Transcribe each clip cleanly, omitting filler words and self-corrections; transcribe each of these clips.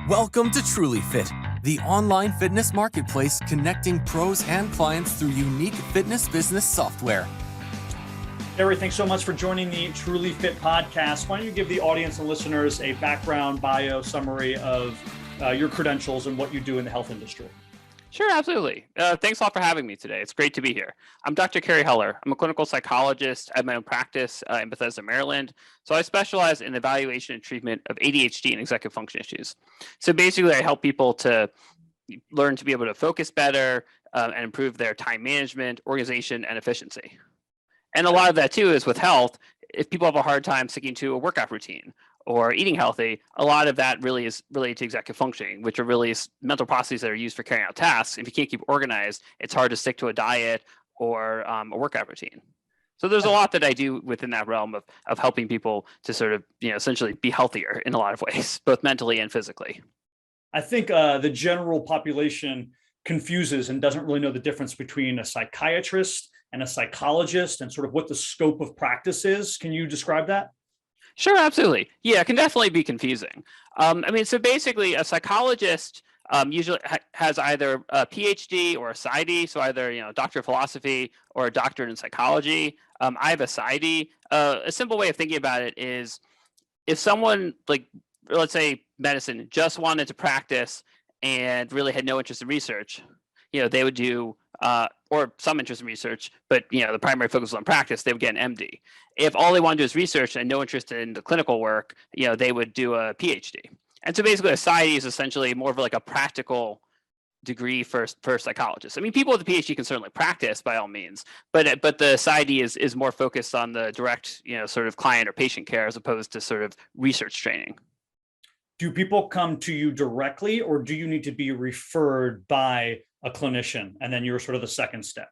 Welcome to Trulyfit, the online fitness marketplace connecting pros and clients through unique fitness business software. Carey, thanks so much for joining the Trulyfit Podcast. Why don't you give the audience and listeners a background bio summary of your credentials and what you do in the health industry? Sure, absolutely. Thanks a lot for having me today. It's great to be here. I'm Dr. Carrie Hoffman. I'm a clinical psychologist at my own practice in Bethesda, Maryland. So I specialize in evaluation and treatment of ADHD and executive function issues. So basically, I help people to learn to be able to focus better and improve their time management, organization, and efficiency. And a lot of that, too, is with health. If people have a hard time sticking to a workout routine or eating healthy, a lot of that really is related to executive functioning, which are really mental processes that are used for carrying out tasks. If you can't keep organized, it's hard to stick to a diet or a workout routine. So there's a lot that I do within that realm of helping people to sort of, essentially be healthier in a lot of ways, both mentally and physically. I think the general population confuses and doesn't really know the difference between a psychiatrist and a psychologist and sort of what the scope of practice is. Can you describe that? Sure, absolutely. Yeah, it can definitely be confusing. So basically a psychologist usually has either a PhD or a PsyD, so either, doctor of philosophy or a doctorate in psychology. I have a PsyD. A simple way of thinking about it is if someone, let's say medicine, just wanted to practice and really had no interest in research, they would do, or some interest in research, but the primary focus was on practice, they would get an MD. If all they want to do is research and no interest in the clinical work, they would do a PhD. And so basically a PsyD is essentially more of like a practical degree for psychologists. I mean, people with a PhD can certainly practice by all means, but the PsyD is more focused on the direct, sort of client or patient care as opposed to sort of research training. Do people come to you directly, or do you need to be referred by a clinician, and then you're sort of the second step?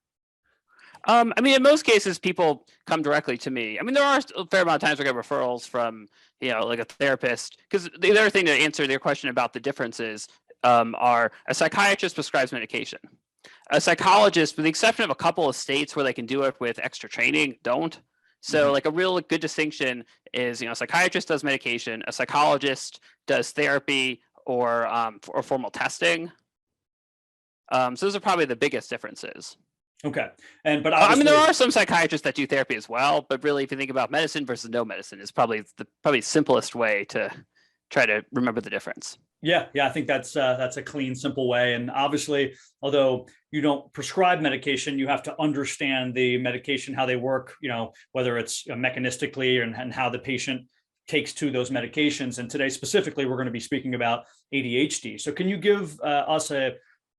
In most cases, people come directly to me. There are a fair amount of times I get referrals from, like a therapist, because the other thing to answer your question about the differences are a psychiatrist prescribes medication. A psychologist, with the exception of a couple of states where they can do it with extra training, don't. So like a real good distinction is, a psychiatrist does medication, a psychologist does therapy or formal testing. So those are probably the biggest differences. Okay. But obviously, there are some psychiatrists that do therapy as well, but really if you think about medicine versus no medicine is probably the simplest way to try to remember the difference. Yeah, I think that's a clean, simple way. And obviously, although you don't prescribe medication, you have to understand the medication, how they work, whether it's mechanistically and how the patient takes to those medications. And today specifically, we're going to be speaking about ADHD. So can you give us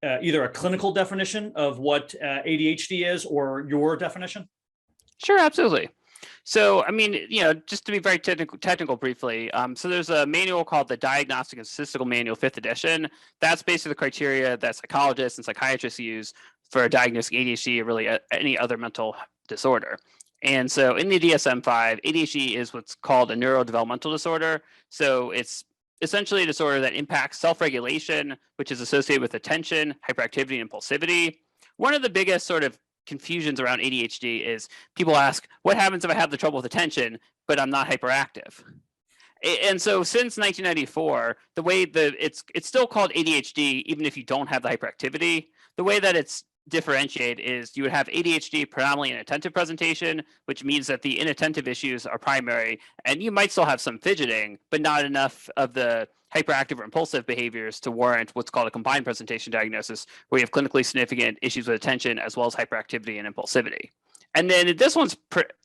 either a clinical definition of what ADHD is or your definition? Sure, absolutely. So, just to be very technical briefly, so there's a manual called the Diagnostic and Statistical Manual, 5th edition. That's basically the criteria that psychologists and psychiatrists use for diagnosing ADHD or really any other mental disorder. And so in the DSM-5, ADHD is what's called a neurodevelopmental disorder. So it's essentially a disorder that impacts self-regulation, which is associated with attention, hyperactivity, and impulsivity. One of the biggest sort of confusions around ADHD is people ask, what happens if I have the trouble with attention, but I'm not hyperactive? And so since 1994, the way that it's still called ADHD, even if you don't have the hyperactivity, the way that it's differentiated is you would have ADHD predominantly in attentive presentation, which means that the inattentive issues are primary, and you might still have some fidgeting, but not enough of the hyperactive or impulsive behaviors to warrant what's called a combined presentation diagnosis, where you have clinically significant issues with attention as well as hyperactivity and impulsivity. And then this one's,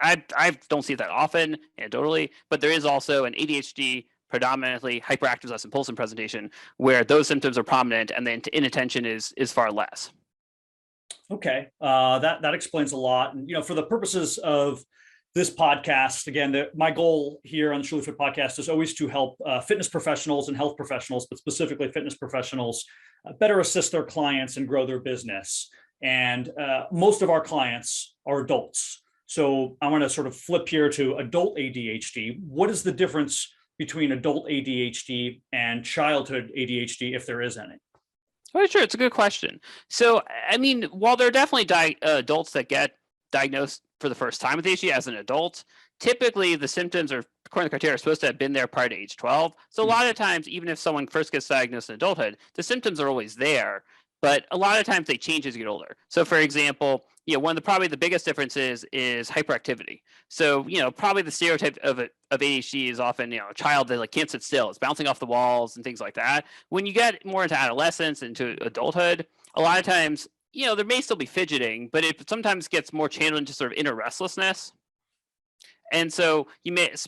I don't see that often anecdotally, but there is also an ADHD predominantly hyperactive less impulsive presentation where those symptoms are prominent and then inattention is far less. Okay, that explains a lot. And for the purposes of this podcast, again, my goal here on the Trulyfit Podcast is always to help fitness professionals and health professionals, but specifically fitness professionals, better assist their clients and grow their business. And most of our clients are adults. So I want to sort of flip here to adult ADHD. What is the difference between adult ADHD and childhood ADHD, if there is any? Oh, sure. It's a good question. So, while there are definitely adults that get diagnosed for the first time with ADHD as an adult, typically the symptoms are according to the criteria, are supposed to have been there prior to age 12. So a lot of times, even if someone first gets diagnosed in adulthood, the symptoms are always there, but a lot of times they change as you get older. So for example, one of the probably the biggest differences is hyperactivity. So, probably the stereotype of ADHD is often, a child that can't sit still, it's bouncing off the walls and things like that. When you get more into adolescence, into adulthood, a lot of times, there may still be fidgeting, but it sometimes gets more channeled into sort of inner restlessness. And so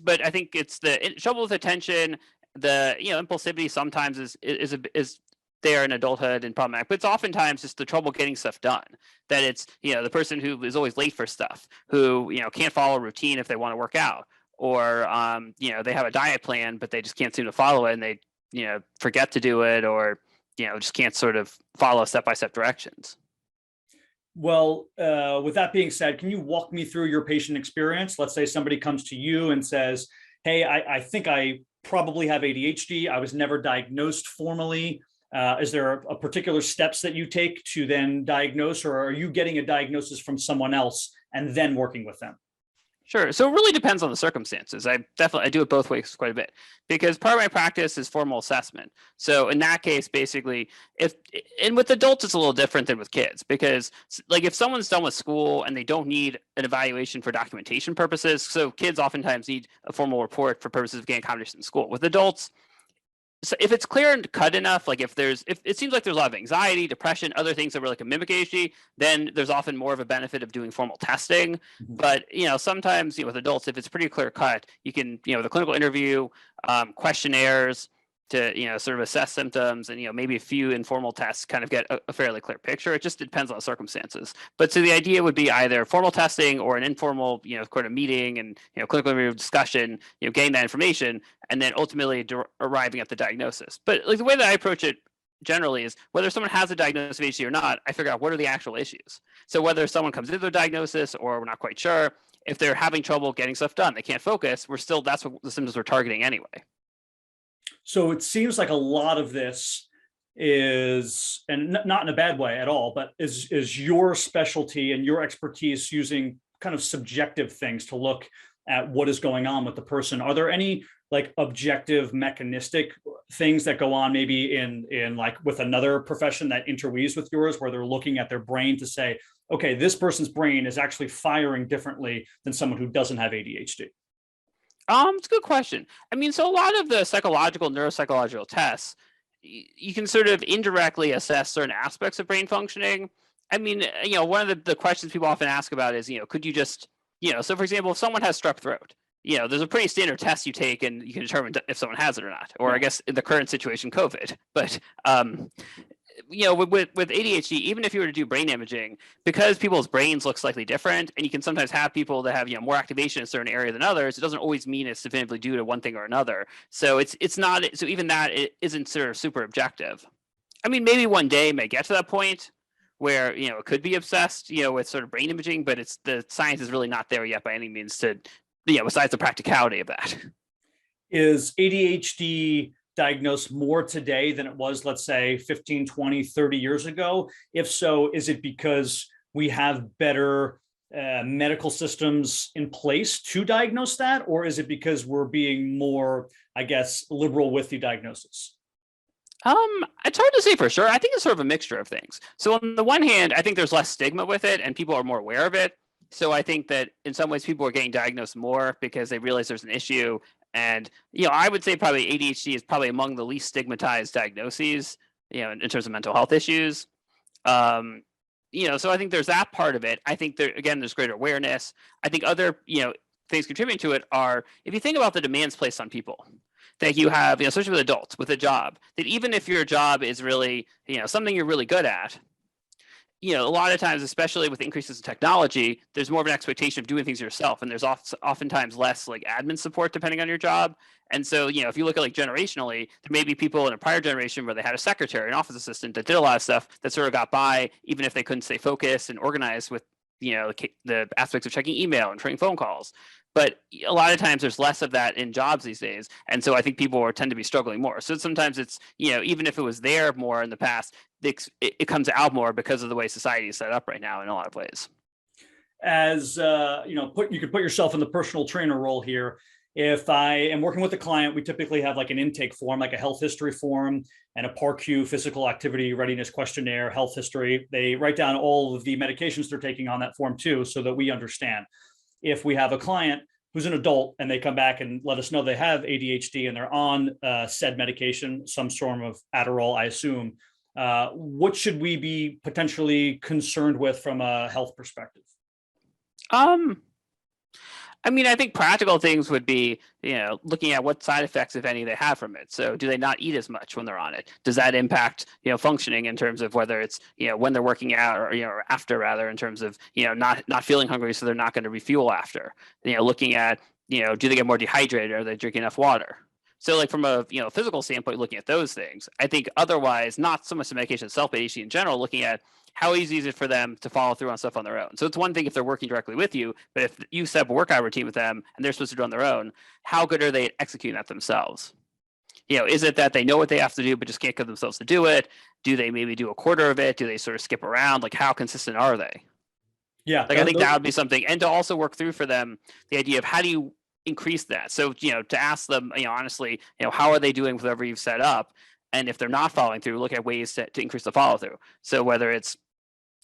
but I think it's the trouble with attention, the, impulsivity sometimes is there in adulthood and problematic, but it's oftentimes just the trouble getting stuff done. That it's, the person who is always late for stuff, who, can't follow a routine if they want to work out, or, they have a diet plan, but they just can't seem to follow it, and they, forget to do it, or, just can't sort of follow step-by-step directions. Well, with that being said, can you walk me through your patient experience? Let's say somebody comes to you and says, hey, I think I probably have ADHD. I was never diagnosed formally. Is there a particular steps that you take to then diagnose, or are you getting a diagnosis from someone else and then working with them? Sure. So it really depends on the circumstances. I do it both ways quite a bit, because part of my practice is formal assessment. So in that case, basically, and with adults, it's a little different than with kids, because if someone's done with school and they don't need an evaluation for documentation purposes, so kids oftentimes need a formal report for purposes of getting accommodation in school. With adults, so if it's clear and cut enough, if it seems like there's a lot of anxiety, depression, other things that really can mimic ADHD, then there's often more of a benefit of doing formal testing. Mm-hmm. But, sometimes, with adults, if it's pretty clear cut, you can, with a clinical interview, questionnaires to, sort of assess symptoms, and, maybe a few informal tests, kind of get a fairly clear picture. It just depends on the circumstances. But so the idea would be either formal testing or an informal, kind of meeting and, clinical interview discussion, getting that information, and then ultimately arriving at the diagnosis. But the way that I approach it generally is, whether someone has a diagnosis of ADHD or not, I figure out what are the actual issues. So whether someone comes into a diagnosis or we're not quite sure, if they're having trouble getting stuff done, they can't focus, that's what the symptoms we're targeting anyway. So it seems like a lot of this is, and not in a bad way at all, but is your specialty and your expertise using kind of subjective things to look at what is going on with the person. Are there any objective mechanistic things that go on maybe in with another profession that interweaves with yours, where they're looking at their brain to say, okay, this person's brain is actually firing differently than someone who doesn't have ADHD? It's a good question. So a lot of the psychological, neuropsychological tests, you can sort of indirectly assess certain aspects of brain functioning. One of the questions people often ask about is, could you just, so for example, if someone has strep throat, there's a pretty standard test you take and you can determine if someone has it or not, or I guess in the current situation, COVID. But, with ADHD, even if you were to do brain imaging, because people's brains look slightly different, and you can sometimes have people that have more activation in a certain area than others, it doesn't always mean it's definitively due to one thing or another. So it's not, so even that, it isn't sort of super objective. Maybe one day may get to that point where it could be obsessed with sort of brain imaging, but the science is really not there yet by any means to besides the practicality of that. Is ADHD diagnosed more today than it was, let's say, 15, 20, 30 years ago? If so, is it because we have better medical systems in place to diagnose that? Or is it because we're being more, I guess, liberal with the diagnosis? It's hard to say for sure. I think it's sort of a mixture of things. So on the one hand, I think there's less stigma with it and people are more aware of it. So I think that in some ways people are getting diagnosed more because they realize there's an issue. And, I would say probably ADHD is probably among the least stigmatized diagnoses, in terms of mental health issues. So I think there's that part of it. I think there's greater awareness. I think other, things contributing to it are, if you think about the demands placed on people that you have, especially with adults, with a job, that even if your job is really, something you're really good at, a lot of times, especially with increases in technology, there's more of an expectation of doing things yourself. And there's oftentimes less admin support depending on your job. And so, if you look at generationally, there may be people in a prior generation where they had a secretary, an office assistant that did a lot of stuff that sort of got by, even if they couldn't stay focused and organized with, the aspects of checking email and trading phone calls. But a lot of times there's less of that in jobs these days. And so I think people tend to be struggling more. So sometimes it's, even if it was there more in the past, it comes out more because of the way society is set up right now in a lot of ways. As, you could put yourself in the personal trainer role here. if I am working with a client, we typically have like an intake form, like a health history form and a PAR-Q physical activity readiness questionnaire, health history. They write down all of the medications they're taking on that form too, so that we understand. If we have a client who's an adult and they come back and let us know they have ADHD and they're on said medication, some form of Adderall, I assume, what should we be potentially concerned with from a health perspective? I mean, I think practical things would be, looking at what side effects, if any, they have from it. So do they not eat as much when they're on it? Does that impact, functioning in terms of whether it's, when they're working out or, or after rather, in terms of, not feeling hungry, so they're not going to refuel after, looking at, do they get more dehydrated? Are they drinking enough water? So like from a, physical standpoint, looking at those things, I think otherwise, not so much the medication itself, but ADHD in general, looking at how easy is it for them to follow through on stuff on their own. So it's one thing if they're working directly with you, but if you set up a workout routine with them and they're supposed to do it on their own, how good are they at executing that themselves? Is it that they know what they have to do, but just can't get themselves to do it? Do they maybe do a quarter of it? Do they sort of skip around? Like how consistent are they? Yeah. Like I think that would be something. And to also work through for them, the idea of how do you increase that? So, to ask them, honestly, how are they doing with whatever you've set up? And if they're not following through, look at ways to increase the follow through. So whether it's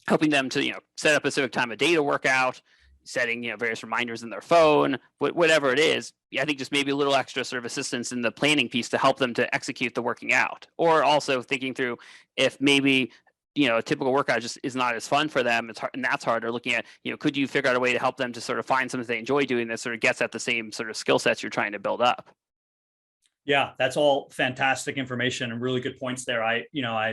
helping them to, set up a specific time of day to work out, setting, various reminders in their phone, whatever it is, I think just maybe a little extra sort of assistance in the planning piece to help them to execute the working out. Or also thinking through if maybe, a typical workout just is not as fun for them. It's hard, and that's harder. Looking at, could you figure out a way to help them to sort of find something they enjoy doing that sort of gets at the same sort of skill sets you're trying to build up? Yeah, that's all fantastic information and really good points there. I've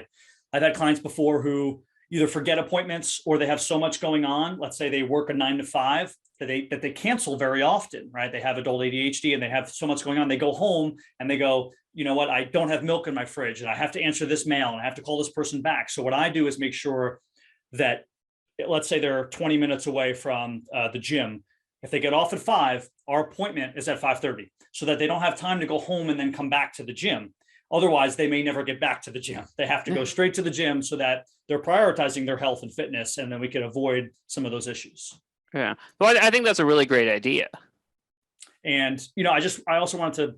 had clients before who either forget appointments or they have so much going on. Let's say they work a 9 to 5 that they cancel very often, right? They have adult ADHD and they have so much going on. They go home and they go, you know what? I don't have milk in my fridge and I have to answer this mail and I have to call this person back. So what I do is make sure that, let's say they're 20 minutes away from the gym. If they get off at 5, our appointment is at 5:30 so that they don't have time to go home and then come back to the gym. Otherwise, they may never get back to the gym. They have to go straight to the gym so that they're prioritizing their health and fitness, and then we can avoid some of those issues. Yeah. Well, I think that's a really great idea. And, I also wanted to,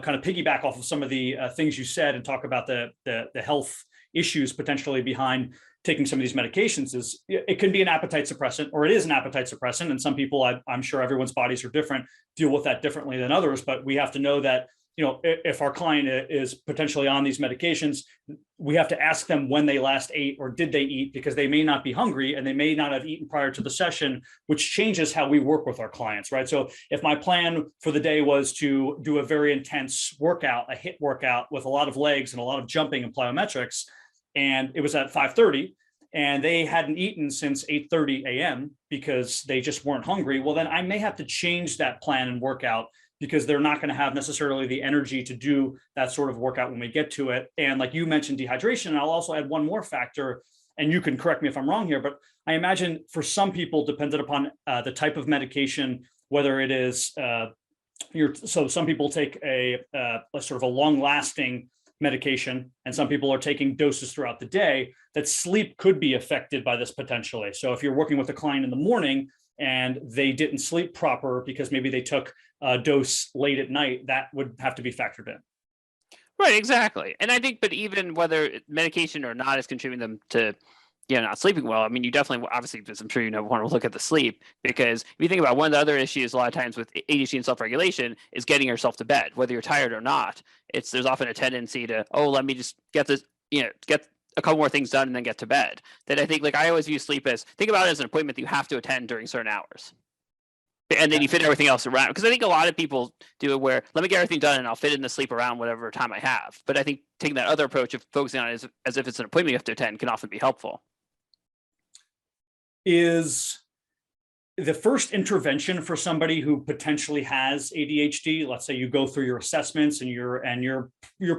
kind of piggyback off of some of the things you said and talk about the health issues potentially behind taking some of these medications. Is it can be an appetite suppressant, or it is an appetite suppressant. And some people, I'm sure everyone's bodies are different, deal with that differently than others, but we have to know that, if our client is potentially on these medications, we have to ask them when they last ate or did they eat, because they may not be hungry and they may not have eaten prior to the session, which changes how we work with our clients, right? So if my plan for the day was to do a very intense workout, a HIIT workout with a lot of legs and a lot of jumping and plyometrics, and it was at 5:30, and they hadn't eaten since 8:30 a.m. because they just weren't hungry, well, then I may have to change that plan and workout, because they're not going to have necessarily the energy to do that sort of workout when we get to it. And like you mentioned, dehydration, and I'll also add one more factor, and you can correct me if I'm wrong here, but I imagine for some people, dependent upon the type of medication, whether it is, so some people take a sort of a long-lasting medication, and some people are taking doses throughout the day, that sleep could be affected by this potentially. So if you're working with a client in the morning and they didn't sleep proper because maybe they took a dose late at night, that would have to be factored in. Right, exactly. And I think, but even whether medication or not is contributing them to, not sleeping well, I mean, you definitely, obviously, because I'm sure want to look at the sleep, because if you think about one of the other issues a lot of times with ADHD and self-regulation is getting yourself to bed, whether you're tired or not. There's often a tendency to, let me just get this, get a couple more things done and then get to bed. That I think, I always view sleep as, think about it as an appointment that you have to attend during certain hours. And then you fit everything else around. Because I think a lot of people do it where, let me get everything done and I'll fit in the sleep around whatever time I have. But I think taking that other approach of focusing on it as if it's an appointment you have to attend can often be helpful. Is the first intervention for somebody who potentially has ADHD, let's say you go through your assessments and you're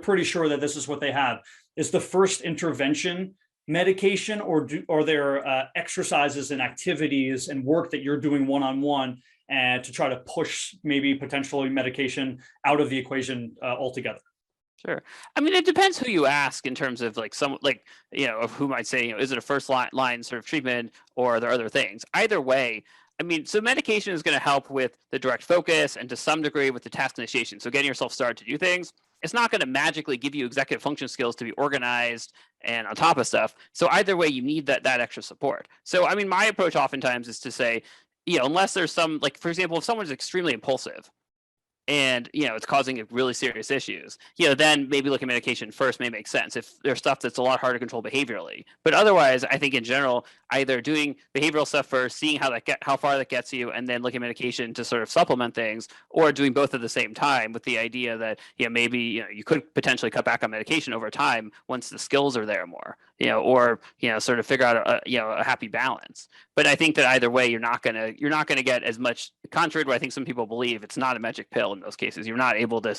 pretty sure that this is what they have, is the first intervention medication, or are there exercises and activities and work that you're doing one-on-one and to try to push maybe potentially medication out of the equation altogether? Sure. I mean, it depends who you ask in terms of of who might say, is it a first line sort of treatment, or are there other things? Either way, I mean, so medication is going to help with the direct focus and to some degree with the task initiation. So getting yourself started to do things. It's not going to magically give you executive function skills to be organized and on top of stuff. So either way, you need that extra support. So, I mean, my approach oftentimes is to say, unless there's some, like, for example, if someone's extremely impulsive, and it's causing really serious issues, then maybe looking at medication first may make sense if there's stuff that's a lot harder to control behaviorally. But otherwise, I think in general, either doing behavioral stuff first, seeing how far that gets you, and then looking at medication to sort of supplement things, or doing both at the same time with the idea that maybe you could potentially cut back on medication over time once the skills are there more, or sort of figure out a happy balance. But I think that either way, you're not gonna get as much, contrary to what I think some people believe. It's not a magic pill in those cases. You're not able to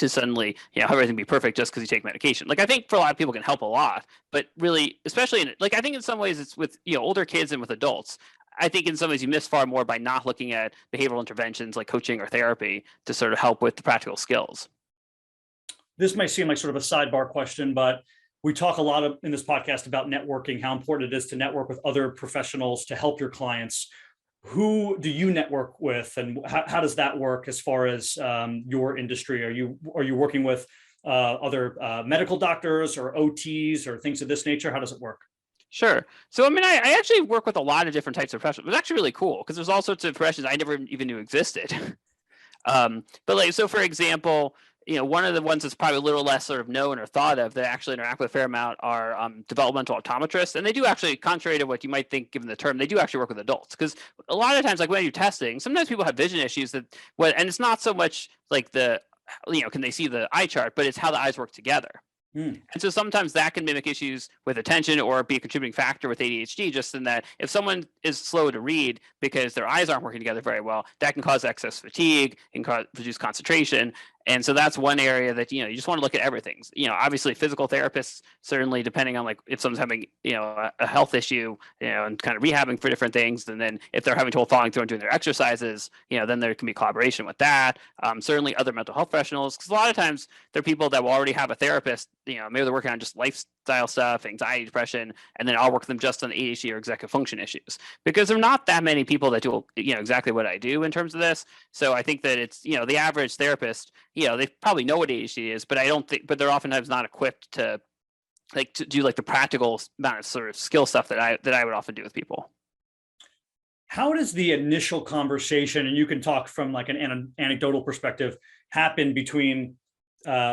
suddenly have everything be perfect just because you take medication. Like, I think for a lot of people can help a lot, but really, especially I think in some ways it's with older kids and with adults. I think in some ways you miss far more by not looking at behavioral interventions like coaching or therapy to sort of help with the practical skills. This might seem like sort of a sidebar question, but we talk a lot in this podcast about networking, how important it is to network with other professionals to help your clients. Who do you network with, and how does that work as far as your industry? Are you working with other medical doctors or OTs or things of this nature? How does it work? Sure. So, I mean, I actually work with a lot of different types of professionals. It's actually really cool because there's all sorts of professions I never even knew existed. But so for example, one of the ones that's probably a little less sort of known or thought of that actually interact with a fair amount are developmental optometrists. And they do actually, contrary to what you might think given the term, they do actually work with adults. Because a lot of times, like when you're testing, sometimes people have vision issues and it's not so much like can they see the eye chart, but it's how the eyes work together. And so sometimes that can mimic issues with attention or be a contributing factor with ADHD, just in that if someone is slow to read because their eyes aren't working together very well, that can cause excess fatigue and reduce concentration. And so that's one area that, you just want to look at everything. Obviously physical therapists, certainly depending on like if someone's having, a health issue, and kind of rehabbing for different things. And then if they're having trouble following through and doing their exercises, then there can be collaboration with that. Certainly other mental health professionals, because a lot of times they're people that will already have a therapist, maybe they're working on just lifestyle stuff, anxiety, depression, and then I'll work with them just on ADHD or executive function issues, because there are not that many people that do, exactly what I do in terms of this. So I think that it's, the average therapist, they probably know what ADHD is, but but they're oftentimes not equipped to do like the practical amount of sort of skill stuff that I would often do with people. How does the initial conversation, and you can talk from like an anecdotal perspective, happen between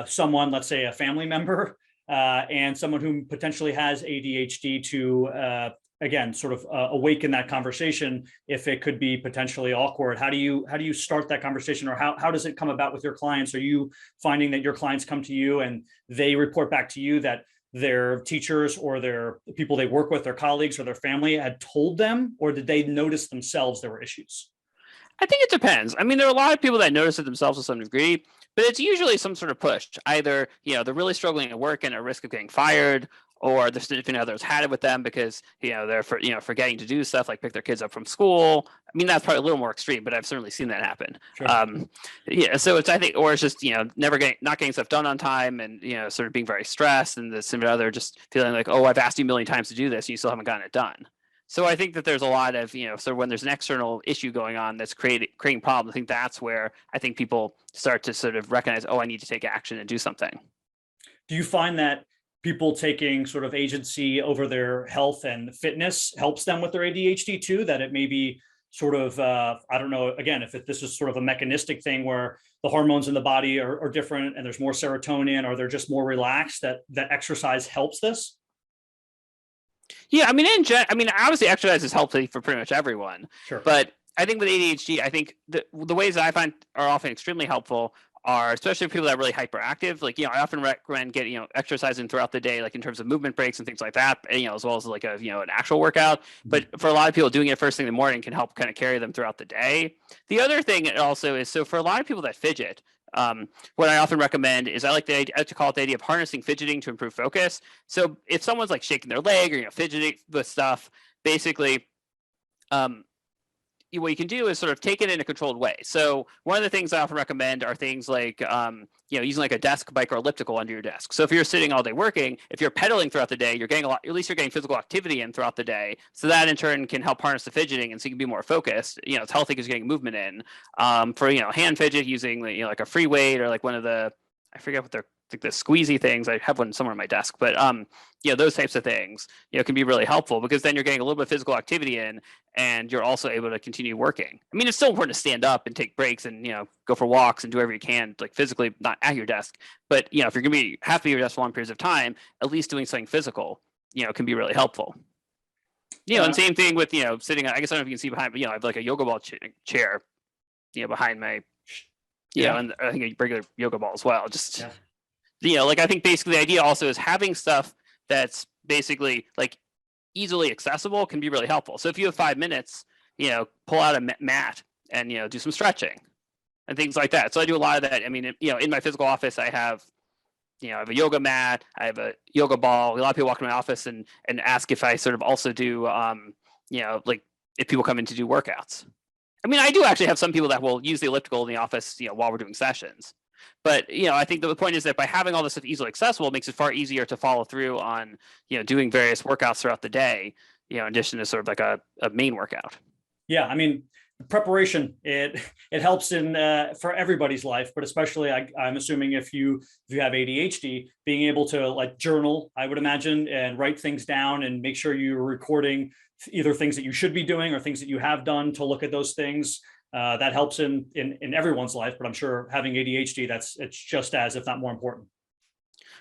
someone, let's say a family member, and someone who potentially has ADHD to again, sort of awaken that conversation if it could be potentially awkward? How do you start that conversation, or how does it come about with your clients? Are you finding that your clients come to you and they report back to you that their teachers or their people they work with, their colleagues or their family had told them, or did they notice themselves there were issues? I think it depends. I mean, there are a lot of people that notice it themselves to some degree, but it's usually some sort of push. Either, they're really struggling at work and at risk of getting fired, or their significant others had it with them because, they're forgetting to do stuff like pick their kids up from school. I mean, that's probably a little more extreme, but I've certainly seen that happen. Sure. So it's, I think, or it's just, not getting stuff done on time and, sort of being very stressed, and the significant other just feeling like, oh, I've asked you a million times to do this and you still haven't gotten it done. So I think that there's a lot of, so when there's an external issue going on that's creating problems, I think that's where I think people start to sort of recognize, oh, I need to take action and do something. Do you find that people taking sort of agency over their health and fitness helps them with their ADHD too, that it may be sort of, I don't know, again, if this is sort of a mechanistic thing where the hormones in the body are different and there's more serotonin, or they're just more relaxed, that exercise helps this? Yeah, I mean, obviously exercise is helpful for pretty much everyone. Sure. But I think with ADHD, I think the ways that I find are often extremely helpful are, especially for people that are really hyperactive. Like, I often recommend getting, exercising throughout the day, like in terms of movement breaks and things like that, as well as like an actual workout. But for a lot of people, doing it first thing in the morning can help kind of carry them throughout the day. The other thing also is, so for a lot of people that fidget, what I often recommend is I like to call it the idea of harnessing fidgeting to improve focus. So if someone's like shaking their leg or, fidgeting with stuff, basically, what you can do is sort of take it in a controlled way. So one of the things I often recommend are things like, using like a desk bike or elliptical under your desk. So if you're sitting all day working, if you're pedaling throughout the day, you're getting at least you're getting physical activity in throughout the day. So that in turn can help harness the fidgeting, and so you can be more focused. It's healthy because you're getting movement in. For hand fidget using like a free weight or like one of the, I forget what they're, like the squeezy things. I have one somewhere on my desk, but those types of things, can be really helpful, because then you're getting a little bit of physical activity in, and you're also able to continue working. I mean, it's still important to stand up and take breaks and, go for walks and do whatever you can, like physically, not at your desk. But, if you're going to have to be at your desk for long periods of time, at least doing something physical, can be really helpful. And same thing with, sitting, I guess I don't know if you can see behind, but, I have like a yoga ball chair, behind my, and I think a regular yoga ball as well. Just, I think basically the idea also is having stuff that's basically like easily accessible can be really helpful. So if you have 5 minutes, pull out a mat and, do some stretching and things like that. So I do a lot of that. I mean, in my physical office, I have a yoga mat, I have a yoga ball. A lot of people walk in my office and ask if I sort of also do, like if people come in to do workouts. I mean, I do actually have some people that will use the elliptical in the office, while we're doing sessions. But, I think the point is that by having all this stuff easily accessible, it makes it far easier to follow through on, doing various workouts throughout the day, in addition to sort of like a main workout. Yeah. I mean, preparation, it helps in for everybody's life, but especially I'm assuming if you have ADHD, being able to like journal, I would imagine, and write things down and make sure you're recording either things that you should be doing or things that you have done to look at those things. That helps in everyone's life, but I'm sure having ADHD, it's just as, if not more important.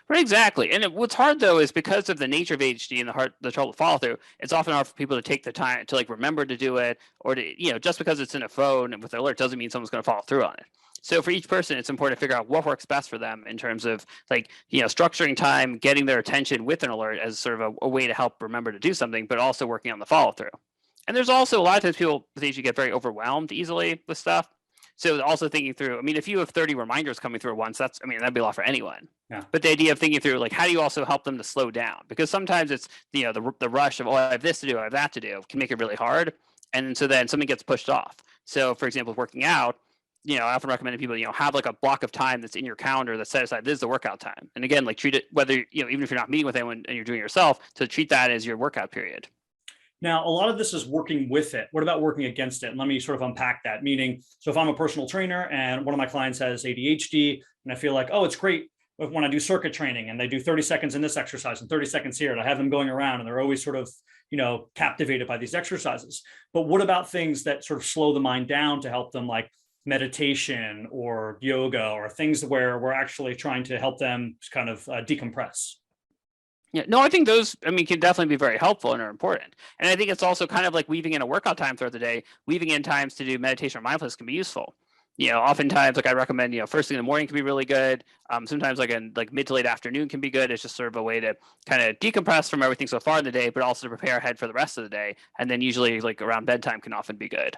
Right, exactly. And what's hard though is because of the nature of ADHD and the trouble to follow through, it's often hard for people to take the time to like remember to do it, or to, just because it's in a phone with an alert doesn't mean someone's going to follow through on it. So for each person, it's important to figure out what works best for them in terms of like, structuring time, getting their attention with an alert as sort of a way to help remember to do something, but also working on the follow through. And there's also a lot of times people with ADHD get very overwhelmed easily with stuff. So also thinking through, I mean, if you have 30 reminders coming through at once, that'd be a lot for anyone. Yeah. But the idea of thinking through, like, how do you also help them to slow down? Because sometimes it's, the rush of, I have this to do, I have that to do, can make it really hard. And so then something gets pushed off. So for example, working out, I often recommend people, have like a block of time that's in your calendar that's set aside. This is the workout time. And again, like treat it, whether, even if you're not meeting with anyone and you're doing it yourself, to treat that as your workout period. Now, a lot of this is working with it. What about working against it? And let me sort of unpack that. Meaning, so if I'm a personal trainer and one of my clients has ADHD, and I feel like, it's great when I do circuit training and they do 30 seconds in this exercise and 30 seconds here, and I have them going around and they're always sort of, captivated by these exercises. But what about things that sort of slow the mind down to help them, like meditation or yoga, or things where we're actually trying to help them kind of decompress? Yeah, no, I think those, can definitely be very helpful and are important. And I think it's also kind of like weaving in a workout time throughout the day, weaving in times to do meditation or mindfulness can be useful. Oftentimes, like I recommend, first thing in the morning can be really good. Sometimes like mid to late afternoon can be good. It's just sort of a way to kind of decompress from everything so far in the day, but also to prepare ahead for the rest of the day. And then usually like around bedtime can often be good.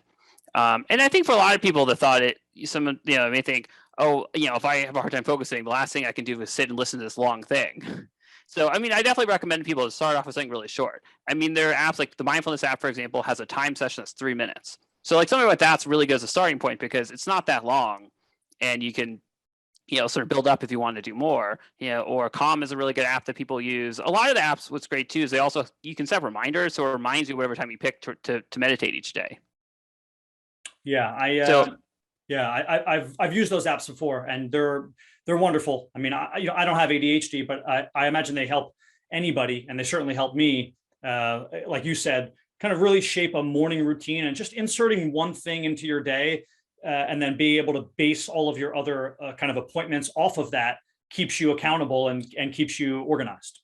And I think for a lot of people, the thought may think, if I have a hard time focusing, the last thing I can do is sit and listen to this long thing. So, I definitely recommend people to start off with something really short. There are apps like the mindfulness app, for example, has a time session that's 3 minutes. So like something like that's really good as a starting point because it's not that long and you can, sort of build up if you want to do more, or Calm is a really good app that people use. A lot of the apps, what's great too, is you can set reminders, so it reminds you whatever time you pick to meditate each day. Yeah. I've used those apps before and they're wonderful. I don't have ADHD, but I imagine they help anybody, and they certainly help me. Like you said, kind of really shape a morning routine and just inserting one thing into your day, and then be able to base all of your other kind of appointments off of that keeps you accountable and keeps you organized.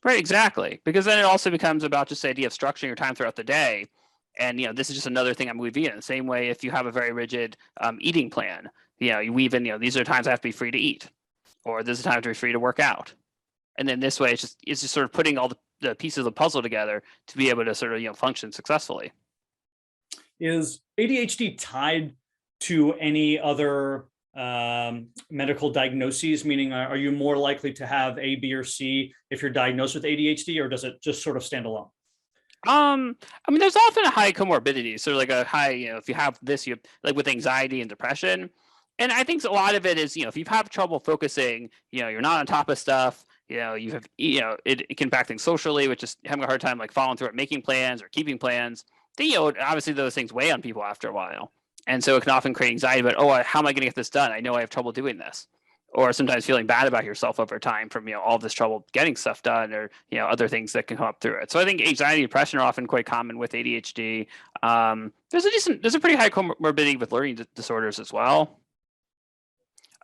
Right, exactly. Because then it also becomes about just the idea of structuring your time throughout the day. And, this is just another thing I'm weaving in. The same way, if you have a very rigid eating plan, you weave in, these are times I have to be free to eat, or this is time to be free to work out. And then this way, it's just sort of putting all the pieces of the puzzle together to be able to sort of, function successfully. Is ADHD tied to any other medical diagnoses? Meaning, are you more likely to have A, B, or C if you're diagnosed with ADHD, or does it just sort of stand alone? I mean, there's often a high comorbidity. So like a high, if you have this, you like with anxiety and depression. And I think a lot of it is, if you have trouble focusing, you're not on top of stuff, you have, it can impact things socially, which is having a hard time like following through at making plans or keeping plans. Then, obviously those things weigh on people after a while. And so it can often create anxiety about, how am I going to get this done? I know I have trouble doing this. Or sometimes feeling bad about yourself over time from, all this trouble getting stuff done, or, other things that can come up through it. So I think anxiety and depression are often quite common with ADHD. There's a pretty high comorbidity with learning disorders as well.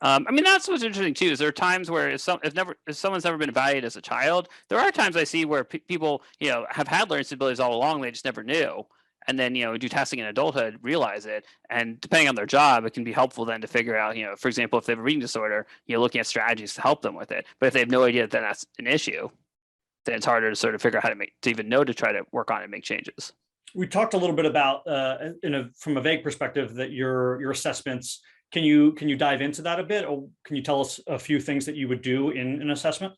I mean, that's what's interesting too, is there are times where if someone's never been evaluated as a child, there are times I see where people, have had learning disabilities all along, they just never knew. And then, do testing in adulthood, realize it. And depending on their job, it can be helpful then to figure out, for example, if they have a reading disorder, looking at strategies to help them with it. But if they have no idea that that's an issue, then it's harder to sort of figure out how to even know to try to work on it and make changes. We talked a little bit about, from a vague perspective, that your assessments. Can you dive into that a bit, or can you tell us a few things that you would do in an assessment?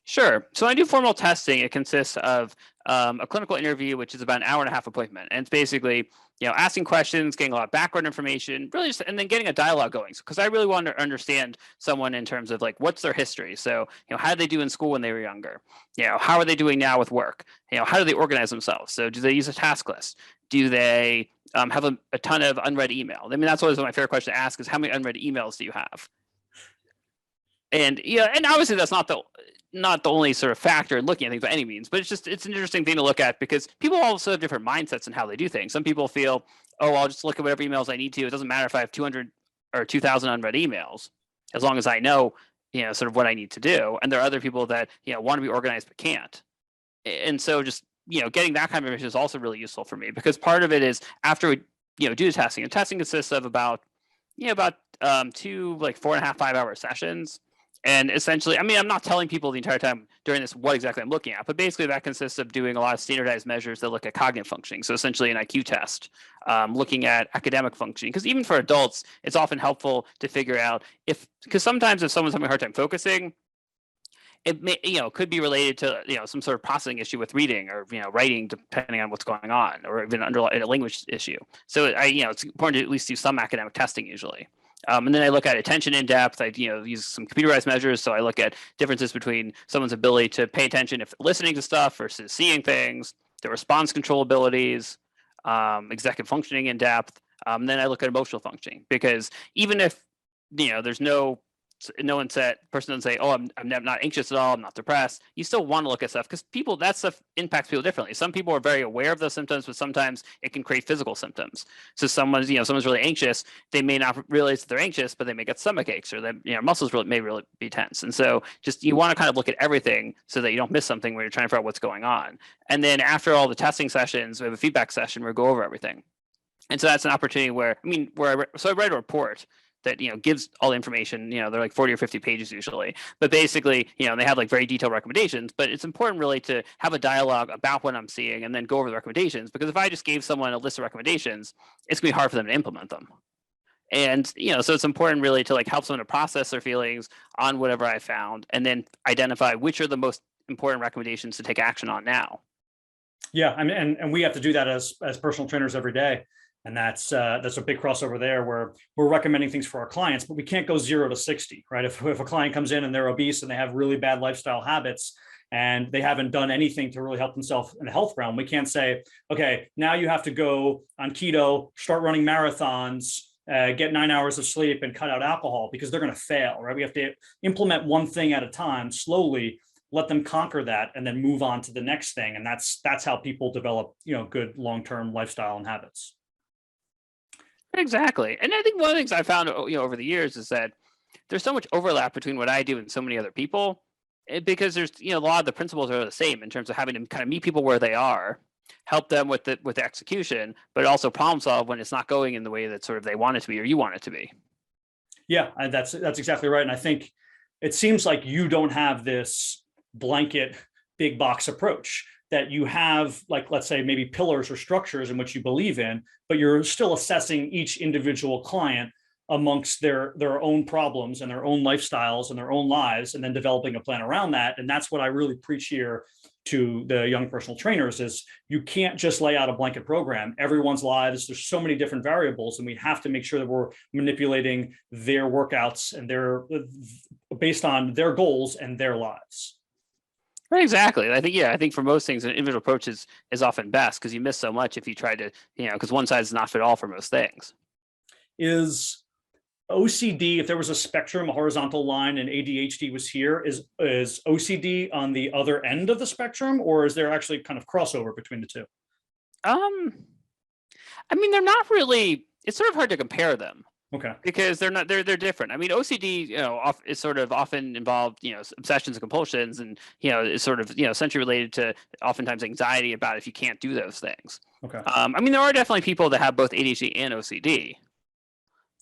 Sure. So I do formal testing. It consists of a clinical interview, which is about an hour and a half appointment. And it's basically, asking questions, getting a lot of background information, really just, and then getting a dialogue going. Because I really want to understand someone in terms of like, what's their history? So, how did they do in school when they were younger? How are they doing now with work? How do they organize themselves? So do they use a task list? Do they have a ton of unread email? I mean, that's always my favorite question to ask is, how many unread emails do you have? And and obviously that's not the only sort of factor in looking at things by any means, but it's an interesting thing to look at because people also have different mindsets in how they do things. Some people feel, I'll just look at whatever emails I need to. It doesn't matter if I have 200 or 2,000 unread emails, as long as I know, sort of what I need to do. And there are other people that, want to be organized but can't. And so just, getting that kind of information is also really useful for me, because part of it is after we, do the testing, and testing consists of about 2 like 4.5, 5 hour sessions. And essentially, I mean, I'm not telling people the entire time during this what exactly I'm looking at, but basically that consists of doing a lot of standardized measures that look at cognitive functioning. So essentially an IQ test, looking at academic functioning, because even for adults, it's often helpful to figure out because sometimes if someone's having a hard time focusing, it may, could be related to, some sort of processing issue with reading or, writing, depending on what's going on, or even underlying a language issue. So it's important to at least do some academic testing usually. And then I look at attention in depth. I use some computerized measures. So I look at differences between someone's ability to pay attention if listening to stuff versus seeing things, the response control abilities, executive functioning in depth. Then I look at emotional functioning, because even if there's person doesn't say, I'm not anxious at all, I'm not depressed, you still want to look at stuff, because that stuff impacts people differently. Some people are very aware of those symptoms, but sometimes it can create physical symptoms. So someone's really anxious, they may not realize that they're anxious, but they may get stomach aches, or their muscles may really be tense. And so just you want to kind of look at everything so that you don't miss something when you're trying to figure out what's going on. And then after all the testing sessions, we have a feedback session where we go over everything. And so that's an opportunity where I write a report that gives all the information. They're like 40 or 50 pages usually, but basically they have like very detailed recommendations. But it's important really to have a dialogue about what I'm seeing and then go over the recommendations, because if I just gave someone a list of recommendations, it's gonna be hard for them to implement them. And so it's important really to like help someone to process their feelings on whatever I found, and then identify which are the most important recommendations to take action on now. Yeah, I mean, and we have to do that as personal trainers every day. And that's a big crossover there, where we're recommending things for our clients, but we can't go 0 to 60, right? If a client comes in and they're obese and they have really bad lifestyle habits and they haven't done anything to really help themselves in the health realm, we can't say, okay, now you have to go on keto, start running marathons, get 9 hours of sleep and cut out alcohol, because they're going to fail, right? We have to implement one thing at a time, slowly let them conquer that, and then move on to the next thing. And that's how people develop, good long-term lifestyle and habits. Exactly. And I think one of the things I found over the years is that there's so much overlap between what I do and so many other people, because there's a lot of the principles are the same in terms of having to kind of meet people where they are, help them with the execution, but also problem solve when it's not going in the way that sort of they want it to be or you want it to be. Yeah, and that's exactly right. And I think it seems like you don't have this blanket big box approach, that you have, like, let's say maybe pillars or structures in which you believe in, but you're still assessing each individual client amongst their own problems and their own lifestyles and their own lives, and then developing a plan around that. And that's what I really preach here to the young personal trainers is you can't just lay out a blanket program. Everyone's lives, there's so many different variables, and we have to make sure that we're manipulating their workouts and their based on their goals and their lives. Right, exactly. I think for most things, an individual approach is often best because you miss so much if you try to, because one size does not fit all for most things. Is OCD, if there was a spectrum, a horizontal line, and ADHD was here, is OCD on the other end of the spectrum, or is there actually kind of crossover between the two? They're not really. It's sort of hard to compare them. Okay. Because they're different. I mean, OCD, is sort of often involved, obsessions and compulsions, and is sort of essentially related to oftentimes anxiety about if you can't do those things. Okay. There are definitely people that have both ADHD and OCD.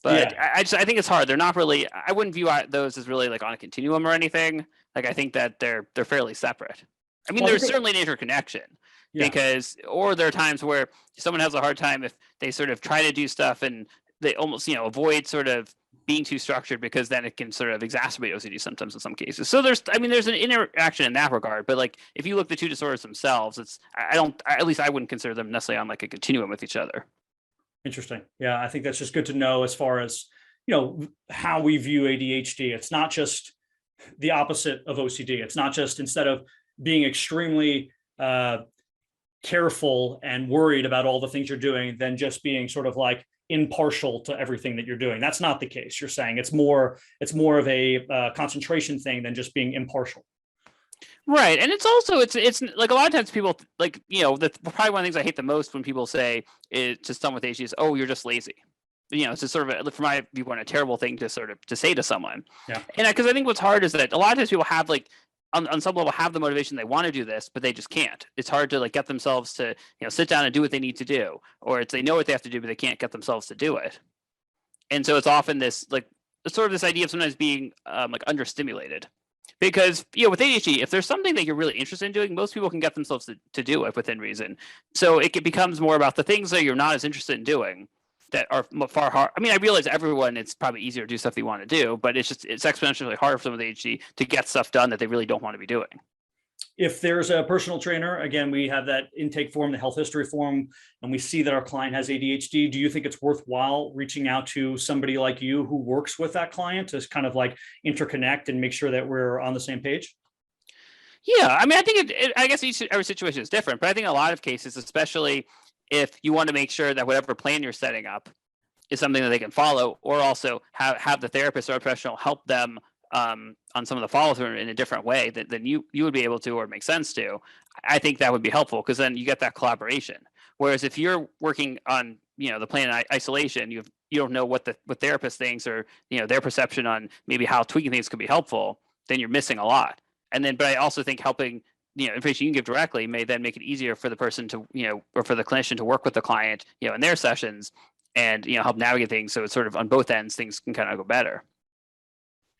But yeah. I think it's hard. They're not really. I wouldn't view those as really like on a continuum or anything. Like I think that they're fairly separate. I mean, there's certainly an interconnection because, or there are times where someone has a hard time if they sort of try to do stuff and they almost avoid sort of being too structured because then it can sort of exacerbate OCD symptoms in some cases. So there's an interaction in that regard. But like if you look at the two disorders themselves, at least I wouldn't consider them necessarily on like a continuum with each other. Interesting. Yeah, I think that's just good to know as far as, how we view ADHD. It's not just the opposite of OCD. It's not just instead of being extremely careful and worried about all the things you're doing, then just being sort of like impartial to everything that you're doing. That's not the case. You're saying it's more of a concentration thing than just being impartial. Right. And it's also, it's like a lot of times people like, probably one of the things I hate the most when people say it to someone with ADHD is, oh, you're just lazy. It's just sort of, from my viewpoint, a terrible thing to say to someone. Yeah. And because I think what's hard is that a lot of times people have like, on some level have the motivation, they want to do this, but they just can't. It's hard to like get themselves to, sit down and do what they need to do, or it's they know what they have to do, but they can't get themselves to do it. And so it's often this like sort of this idea of sometimes being like understimulated. Because, with ADHD, if there's something that you're really interested in doing, most people can get themselves to do it within reason. So it becomes more about the things that you're not as interested in doing that are far hard. I mean, I realize everyone, it's probably easier to do stuff they want to do, but it's exponentially harder for someone with ADHD to get stuff done that they really don't want to be doing. If there's a personal trainer, again, we have that intake form, the health history form, and we see that our client has ADHD. Do you think it's worthwhile reaching out to somebody like you who works with that client to kind of like interconnect and make sure that we're on the same page? Yeah, I mean, I think I guess every situation is different, but I think in a lot of cases, especially if you want to make sure that whatever plan you're setting up is something that they can follow, or also have the therapist or professional help them on some of the follow through in a different way than you would be able to or make sense to, I think that would be helpful because then you get that collaboration. Whereas if you're working on the plan in isolation, you don't know what therapist thinks or their perception on maybe how tweaking things could be helpful, then you're missing a lot. But I also think helping information you can give directly may then make it easier for the person to or for the clinician to work with the client in their sessions and help navigate things so it's sort of on both ends things can kind of go better.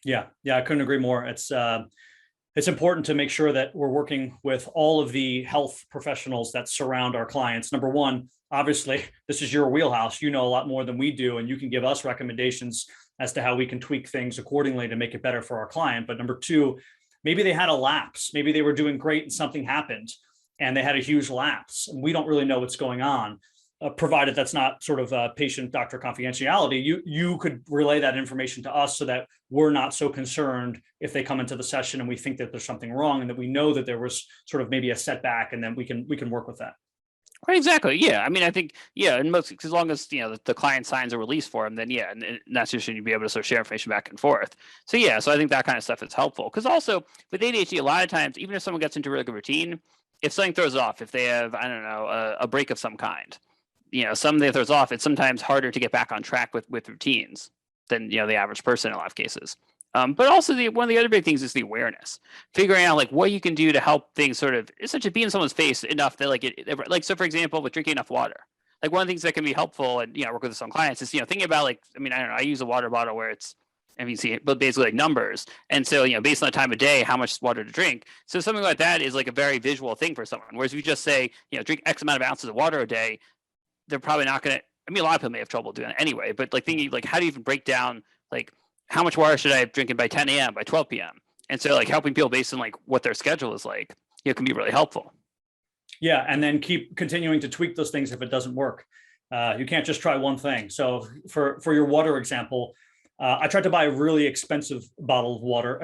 Yeah, I couldn't agree more. It's important to make sure that we're working with all of the health professionals that surround our clients. Number one, obviously, this is your wheelhouse. You know a lot more than we do, and you can give us recommendations as to how we can tweak things accordingly to make it better for our client. But number two, maybe they had a lapse. Maybe they were doing great and something happened and they had a huge lapse. And we don't really know what's going on. Provided that's not sort of patient-doctor confidentiality, you could relay that information to us so that we're not so concerned if they come into the session and we think that there's something wrong and that we know that there was sort of maybe a setback and then we can work with that. Right, exactly. Yeah, I mean, I think and most as long as the client signs a release form, then and that's usually you'd be able to sort of share information back and forth. So so I think that kind of stuff is helpful because also with ADHD, a lot of times even if someone gets into a really good routine, if something throws off, if they have a break of some kind. Something that throws off, it's sometimes harder to get back on track with routines than, the average person in a lot of cases. But also one of the other big things is the awareness, figuring out like what you can do to help things sort of essentially be in someone's face enough that so for example, with drinking enough water, like one of the things that can be helpful and, work with some clients is, thinking about like, I don't know, I use a water bottle where it's, you see it, but basically like numbers. And so, based on the time of day, how much water to drink. So something like that is like a very visual thing for someone. Whereas if you just say, drink X amount of ounces of water a day, they're probably not going to I mean, a lot of people may have trouble doing it anyway, but like thinking like, how do you even break down like how much water should I have drinking by 10 a.m., by 12 p.m.? And so like helping people based on like what their schedule is like, can be really helpful. Yeah. And then keep continuing to tweak those things if it doesn't work. You can't just try one thing. So for your water example, I tried to buy a really expensive bottle of water,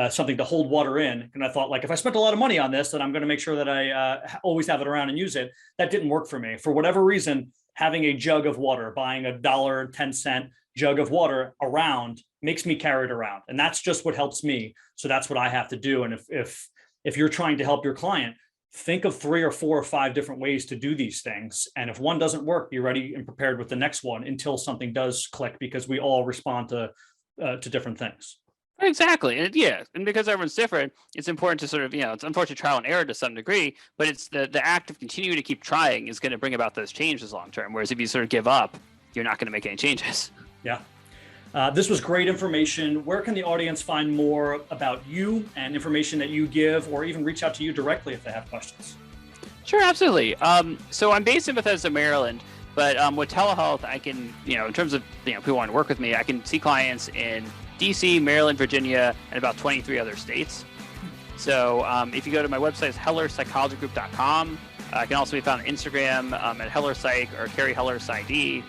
something to hold water in. And I thought, like, if I spent a lot of money on this, then I'm going to make sure that I always have it around and use it. That didn't work for me. For whatever reason, having a jug of water, buying $1.10 jug of water around makes me carry it around. And that's just what helps me. So that's what I have to do. And if you're trying to help your client, think of 3 or 4 or 5 different ways to do these things. And if one doesn't work, be ready and prepared with the next one until something does click, because we all respond to different things. Exactly. And because everyone's different, it's important to sort of, it's unfortunate trial and error to some degree, but it's the act of continuing to keep trying is going to bring about those changes long term. Whereas if you sort of give up, you're not going to make any changes. Yeah. This was great information. Where can the audience find more about you and information that you give, or even reach out to you directly if they have questions? Sure, absolutely. So I'm based in Bethesda, Maryland, but with telehealth, I can, in terms of people want to work with me, I can see clients in DC, Maryland, Virginia, and about 23 other states. So if you go to my website, it's hellerpsychologygroup.com. I can also be found on Instagram at hellerpsych or Carey hellerpsyd.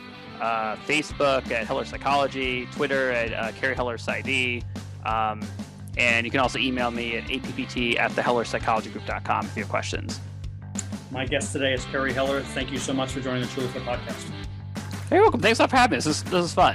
Facebook at Heller Psychology, Twitter at Carey hellerpsyd, and you can also email me at appt@thehellerpsychologygroup.com if you have questions. My guest today is Carey Heller. Thank you so much for joining the Trulyfit Podcast. You're welcome. Thanks a lot for having me. This is fun.